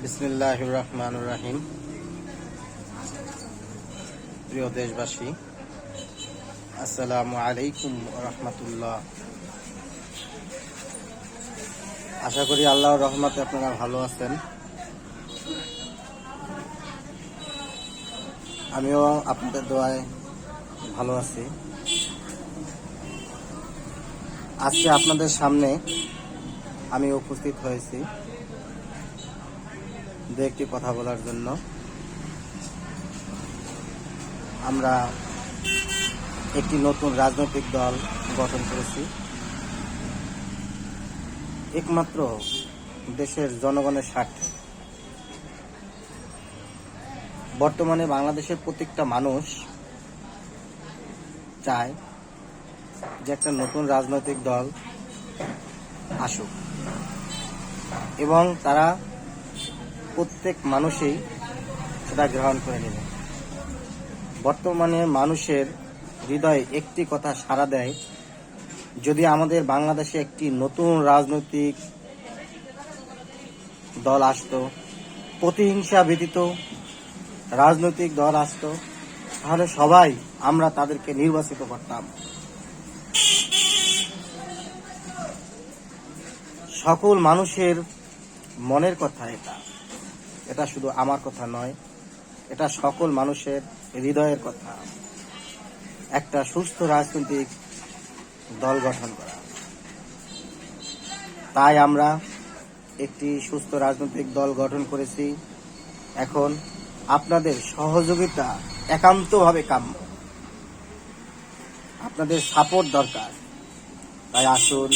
বিসমিল্লাহির রহমানির রহিম। প্রিয় দেশবাসী, আসসালামু আলাইকুম ওয়া রাহমাতুল্লাহ। আশা করি আল্লাহর রহমতে আপনারা ভালো আছেন। আমিও আপনাদের দোয়ায় ভালো আছি। আজকে আপনাদের সামনে আমি উপস্থিত হয়েছি দু একটি কথা বলার জন্য। আমরা একটি নতুন রাজনৈতিক দল গঠন করেছি, একমাত্র দেশের জনগণের স্বার্থে। বর্তমানে বাংলাদেশের প্রত্যেকটা মানুষ চায় যে একটা নতুন রাজনৈতিক দল আসুক, এবং তারা প্রত্যেক মানুষই সেটা গ্রহণ করে নেবে। বর্তমানে মানুষের হৃদয়ে একটি কথা সাড়া দেয়, যদি আমাদের বাংলাদেশে একটি নতুন রাজনৈতিক দল আসতো, প্রতিহিংসা ব্যতীত রাজনৈতিক দল আসতো, তাহলে সবাই আমরা তাদেরকে নির্বাচিত করতাম। সকল মানুষের মনের কথা এটা শুধু আমার কথা নয়, এটা সকল মানুষের হৃদয়ের কথা। একটা সুস্থ রাজনৈতিক দল গঠন করা। তাই আমরা একটি সুস্থ রাজনৈতিক দল গঠন করেছি। এখন আপনাদের সহযোগিতা একান্তভাবে কাম্য, আপনাদের সাপোর্ট দরকার। তাই আসুন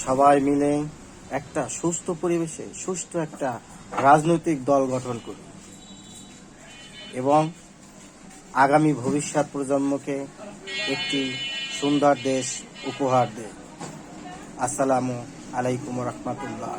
সবাই মিলে একটা সুস্থ পরিবেশে সুস্থ একটা রাজনৈতিক দল গঠন করি এবং আগামী ভবিষ্যৎ প্রজন্মকে একটি সুন্দর দেশ উপহার দেয়। আসসালামু আলাইকুম ওয়া রাহমাতুল্লাহ।